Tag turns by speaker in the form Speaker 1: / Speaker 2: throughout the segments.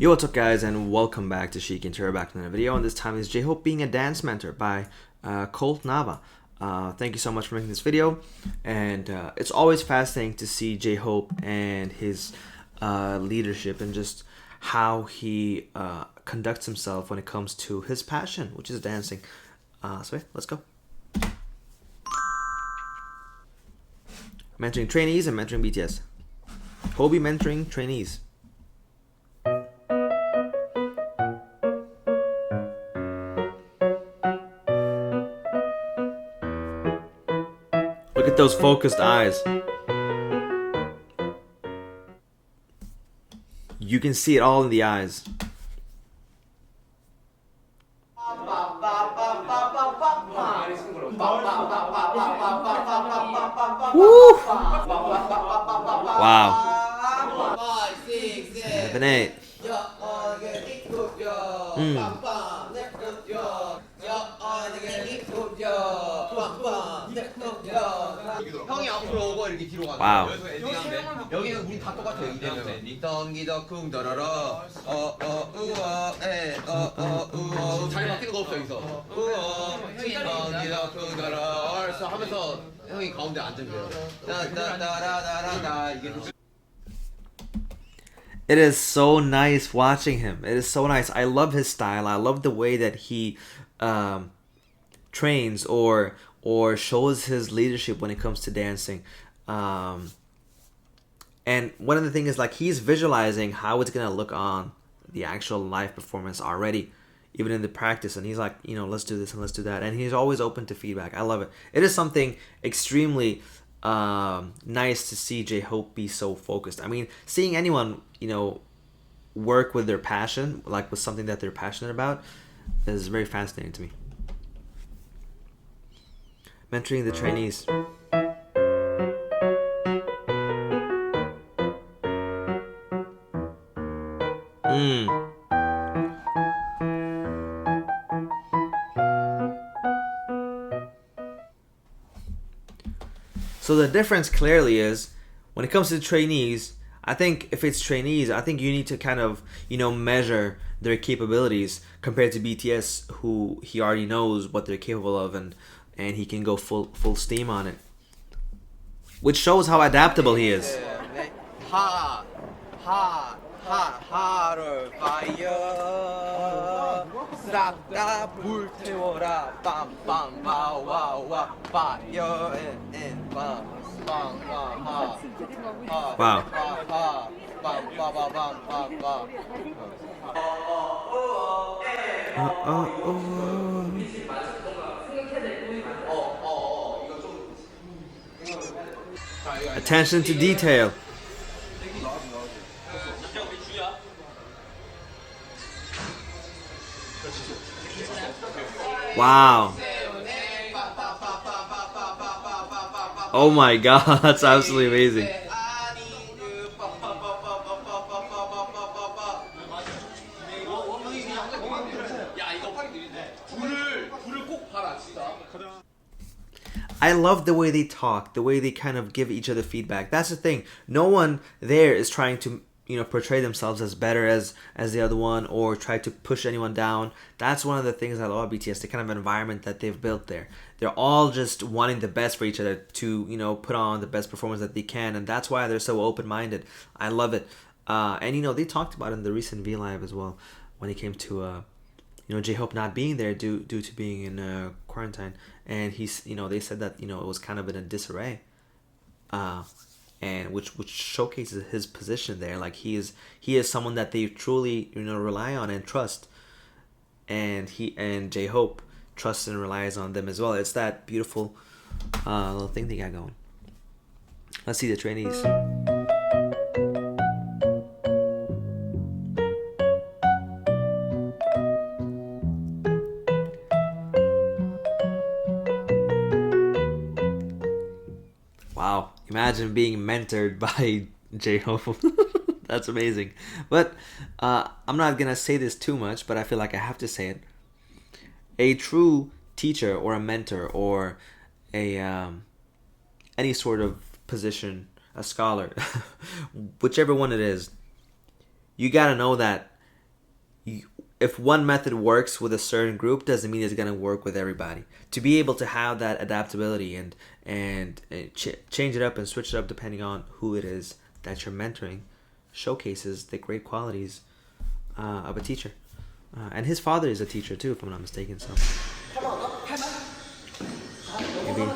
Speaker 1: Yo, what's up guys, and welcome back to Chic and Terror, back to another video, and this time is J-Hope being a dance mentor by Colt Nava. Thank you so much for making this video, and it's always fascinating to see J-Hope and his leadership and just how he conducts himself when it comes to his passion, which is dancing. So yeah, let's go. Mentoring trainees and mentoring BTS. Hobie mentoring trainees. Look at those focused eyes. You can see it all in the eyes. Woo! Wow. 7, 8.
Speaker 2: 형이 앞으로 오고 이렇게 뒤로 가는
Speaker 1: 와우.
Speaker 2: 거야. 여기는 우리 다 똑같아. 여기 되면 덩기더 쿵더러러 우어 우어 자리 바뀌는 거 없어 여기서 덩기더 쿵더러 하면서 형이 가운데 앉으면 돼요. 따따따라따라따 이게
Speaker 1: It is so nice watching him. It is so nice. I love his style. I love the way that he trains or shows his leadership when it comes to dancing. And one of the things is like he's visualizing how it's gonna look on the actual live performance already, even in the practice. And he's like, you know, let's do this and let's do that. And he's always open to feedback. I love it. It is something extremely nice to see J-Hope be so focused. I mean, seeing anyone, you know, work with their passion, like with something that they're passionate about, is very fascinating to me. Mentoring the trainees. So the difference clearly is when it comes to trainees, I think if it's trainees, I think you need to kind of, you know, measure their capabilities compared to BTS, who he already knows what they're capable of, and he can go full steam on it, which shows how adaptable he is.
Speaker 2: 하를 파이어 싹다 불태워라 빰빰 와와와 파이어
Speaker 1: Wow. Attention to detail. Wow. Oh my god, that's absolutely amazing. I love the way they talk, the way they kind of give each other feedback. That's the thing. No one there is trying to, you know, portray themselves as better as the other one or try to push anyone down. That's one of the things I love about BTS, the kind of environment that they've built there. They're all just wanting the best for each other to, you know, put on the best performance that they can, and that's why they're so open-minded. I love it. And, you know, they talked about it in the recent V-Live as well when it came to, you know, J-Hope not being there due to being in quarantine. And he's, you know, they said that, you know, it was kind of in a disarray. And which showcases his position there. Like he is someone that they truly, you know, rely on and trust, and J-Hope trusts and relies on them as well. It's that beautiful little thing they got going. Let's see the trainees. Wow. Imagine being mentored by J-Hope. That's amazing. But I'm not going to say this too much, but I feel like I have to say it. A true teacher or a mentor or a any sort of position, a scholar, whichever one it is, you got to know that if one method works with a certain group doesn't mean it's going to work with everybody. To be able to have that adaptability and change it up and switch it up depending on who it is that you're mentoring showcases the great qualities of a teacher. And his father is a teacher too, if I'm not mistaken. So maybe.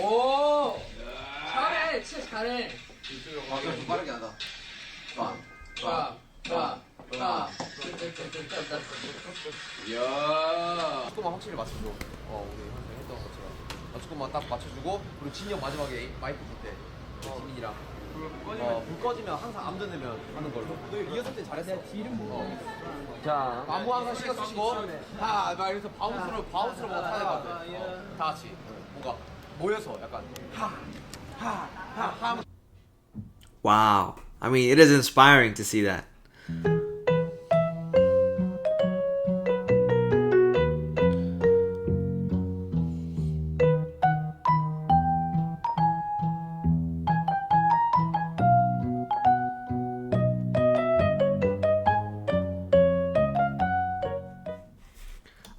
Speaker 3: 오, 잘해, 진짜 잘해.
Speaker 2: 좀 빠르게 하다. 빠. 이야. 조금만 확실히 맞춰줘. 우리 항상 했던 것처럼. 조금만 딱 맞춰주고, 그리고 진이 형 마지막에 마이크 줄 때, 지민이랑. 불 꺼지면 항상 아무 데면 하는 걸로. 너 리허설 때 잘했어. 자, 안무 항상 신경 쓰시고, 막 이래서 바운스로 뭔가 타야 될 것 같아. 다 같이. 뭔가 모여서 약간 하.
Speaker 1: Wow. I mean, it is inspiring to see that.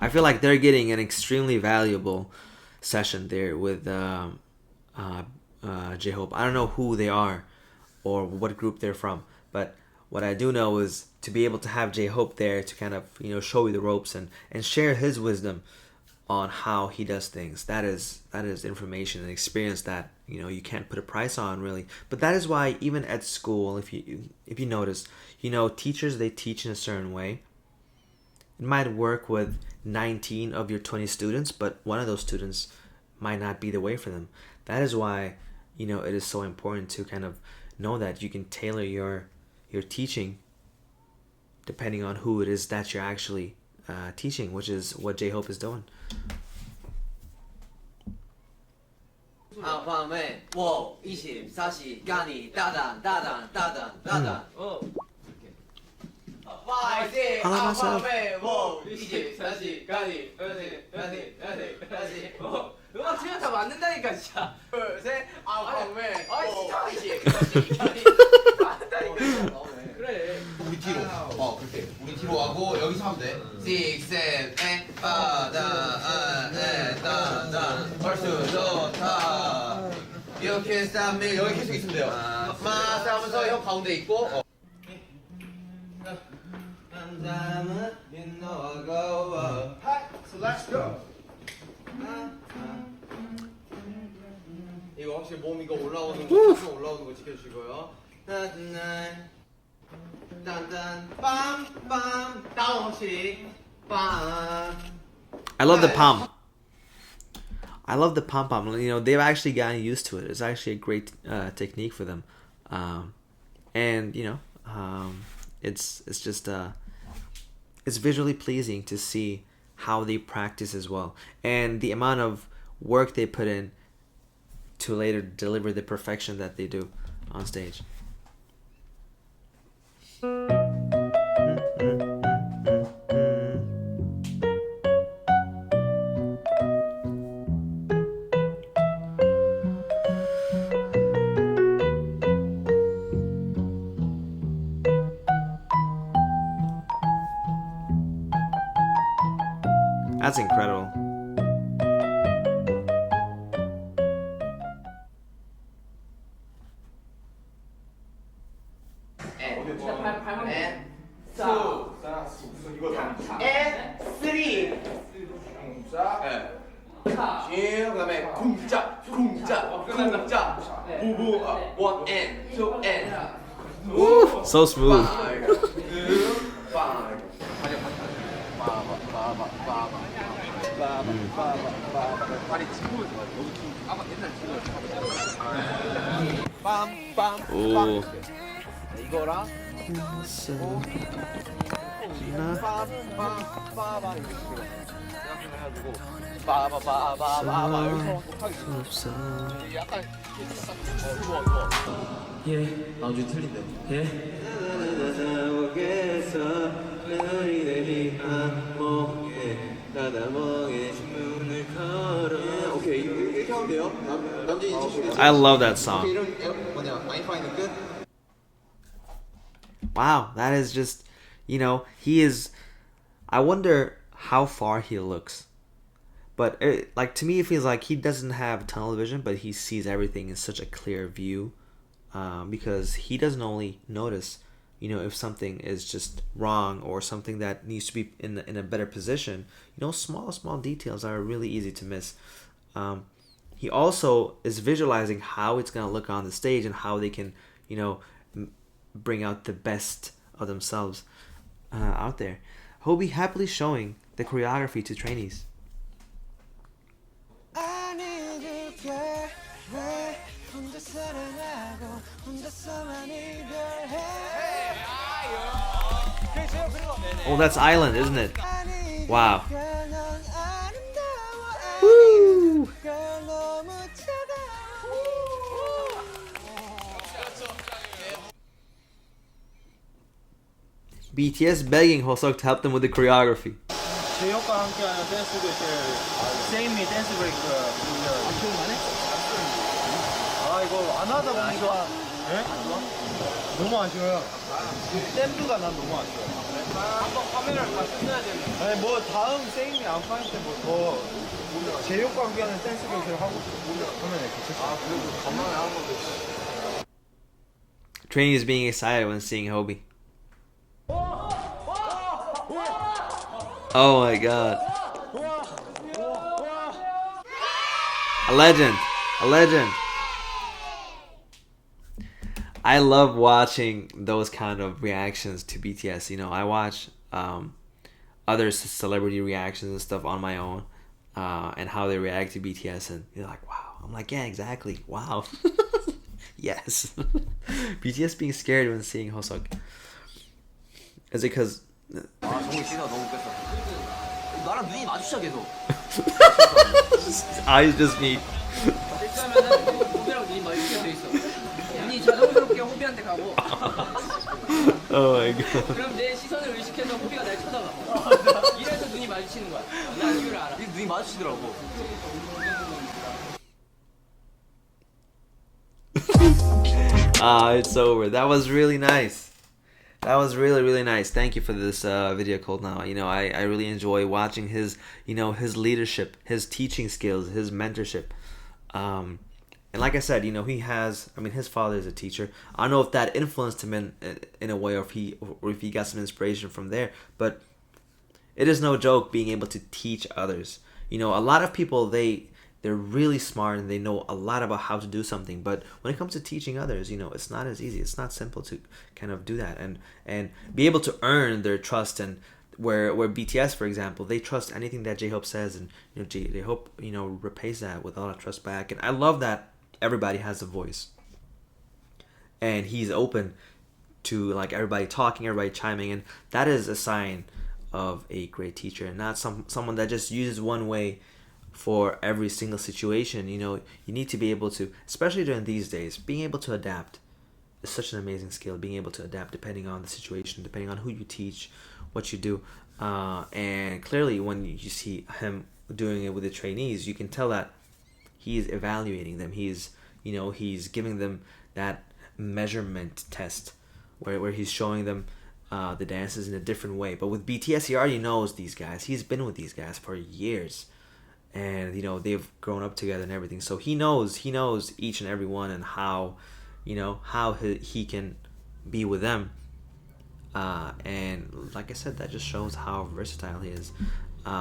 Speaker 1: I feel like they're getting an extremely valuable session there with J-Hope. I don't know who they are or what group they're from, but what I do know is to be able to have J-Hope there to kind of, show you the ropes and share his wisdom on how he does things. That is information and experience that, you can't put a price on really. But that is why even at school, if you notice, teachers, they teach in a certain way. It might work with 19 of your 20 students, but one of those students might not be the way for them. That is why, it is so important to kind of know that you can tailor your teaching depending on who it is that you're actually teaching, which is what J-Hope is doing.
Speaker 2: 밤에 24시간이 따단 파이팅! 밤에 24시간이
Speaker 3: 음악 치면 다 맞는다니까 진짜.
Speaker 2: 둘, 셋, 밤에
Speaker 3: 진짜.
Speaker 2: 24시간이 맞는다니까.
Speaker 3: 그래.
Speaker 2: 우리 뒤로. 그렇게. 우리 뒤로 하고 여기서 하면 돼. 6, 7, 8, 따다. 벌써 좋다. 이렇게 싸면 여기 계속 있으면 돼요. 마사 하면서 형 가운데 있고. So let's go. 이거 확실히 몸 이거 올라오는 거 지켜주시고요. 딴딴 빰빰 다운 확실히 빰.
Speaker 1: I love the pom. I love the pom-pom. They've actually gotten used to it. It's actually a great technique for them. And, it's just, it's visually pleasing to see how they practice as well. And the amount of work they put in to later deliver the perfection that they do on stage. That's incredible.
Speaker 2: 그다음에 쿵짝 무브 원 앤, 투 앤.
Speaker 1: So smooth.
Speaker 2: 빰빰 이거랑 빠바바바 해가지고 빠바바바바 여기서 못하겠어. 약간 좋아.
Speaker 1: 예.
Speaker 2: 나도 좀 틀린데.
Speaker 1: 예.
Speaker 2: 나다멍에 문을 걸어 가도 돼요? 남진이 치시겠어요?
Speaker 1: I love that song.
Speaker 2: 이름 뭐냐? 마이파이는 끝?
Speaker 1: Wow, that is just, he is. I wonder how far he looks. But like to me, it feels like he doesn't have tunnel vision, but he sees everything in such a clear view, because he doesn't only notice, if something is just wrong or something that needs to be in a better position. Small details are really easy to miss. He also is visualizing how it's gonna look on the stage and how they can, bring out the best of themselves out there. Hobie happily showing the choreography to trainees. Oh, that's Island, isn't it? Wow. Woo! BTS begging Hosok to help them with the choreography.
Speaker 4: 제이홉과 함께하는 댄스 교실 Save Me 댄스 브레이크
Speaker 3: 기억나네?
Speaker 4: 이거 안 하다 보니까 네? 너무 아쉬워요. 댄스가 난 너무 아쉬워요.
Speaker 3: 한번 카메라를 다 끝내야 되는데.
Speaker 4: 아니 뭐 다음 Save Me 안 파일 때뭐더 제이홉과 함께하는 댄스 교실 하고 하면 괜찮아요.
Speaker 2: 그래도 간만에 하는 건데.
Speaker 1: Trainees being excited when seeing Hobie. Oh my god. A legend. A legend. I love watching those kind of reactions to BTS. I watch other celebrity reactions and stuff on my own, and how they react to BTS, and you're like, wow. I'm like, yeah, exactly. Wow. Yes. BTS being scared when seeing Hosok. Is it because
Speaker 2: 정국이 씨가 너무 웃겼어. 나랑 눈이 마주쳐 계속.
Speaker 1: eyes just meet?
Speaker 3: 일단은 호비랑 눈이 마주치게 돼 있어. 눈이 자연스럽게 호비한테 가고.
Speaker 1: Oh my god.
Speaker 3: 그럼 내 시선을 의식해서 호비가 날 쳐다봐. 이래서 눈이 마주치는 거야. 나 이유를 알아.
Speaker 2: 눈이 마주치더라고.
Speaker 1: It's over. That was really nice. That was really, really nice. Thank you for this video, Colt. Now, I really enjoy watching his, his leadership, his teaching skills, his mentorship. And like I said, he has. I mean, his father is a teacher. I don't know if that influenced him in a way, or if he got some inspiration from there. But it is no joke being able to teach others. A lot of people they're really smart and they know a lot about how to do something, but when it comes to teaching others, it's not as easy. It's not simple to kind of do that and be able to earn their trust. And where BTS, for example, they trust anything that J-Hope says, and J-Hope repays that with a lot of trust back. And I love that everybody has a voice, and he's open to like everybody talking, everybody chiming in. That is a sign of a great teacher, and not someone that just uses one way for every single situation. You need to be able to, especially during these days, being able to adapt is such an amazing skill. Being able to adapt depending on the situation, depending on who you teach, what you do. And clearly when you see him doing it with the trainees, you can tell that he's evaluating them. He's giving them that measurement test where he's showing them the dances in a different way. But with BTS, he already knows these guys. He's been with these guys for years. And they've grown up together and everything, so he knows each and every one, and how he can be with them, and like I said, that just shows how versatile he is.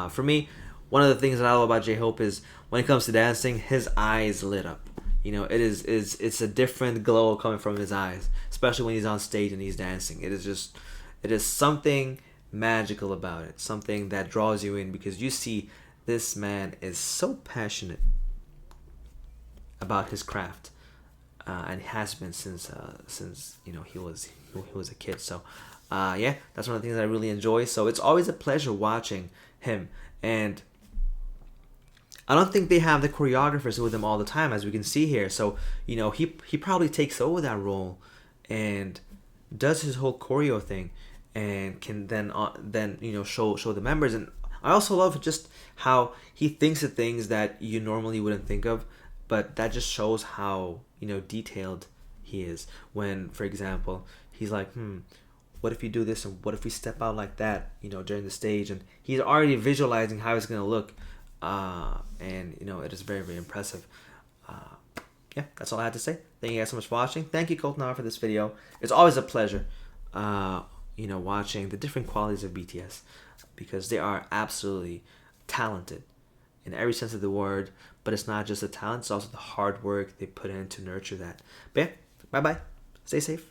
Speaker 1: For me, one of the things that I love about J-Hope is when it comes to dancing, his eyes lit up. It's a different glow coming from his eyes, especially when he's on stage and he's dancing. It is something magical about it, something that draws you in, because you see this man is so passionate about his craft, and has been since he was a kid. So yeah, that's one of the things I really enjoy. So it's always a pleasure watching him, and I don't think they have the choreographers with them all the time, as we can see here. So he probably takes over that role and does his whole choreo thing, and can then show the members. And I also love just how he thinks of things that you normally wouldn't think of. but that just shows how, you know, detailed he is. When, for example, he's like, what if you do this, and what if we step out like that, you know, during the stage, and he's already visualizing how it's gonna look, and you know, it is very, very impressive. Yeah, that's all I had to say. Thank you guys so much for watching. Thank you, Colt, Nava, for this video. It's always a pleasure, you know, watching the different qualities of BTS, because they are absolutely talented in every sense of the word. But it's not just the talent; it's also the hard work they put in to nurture that. But yeah, bye bye. Stay safe.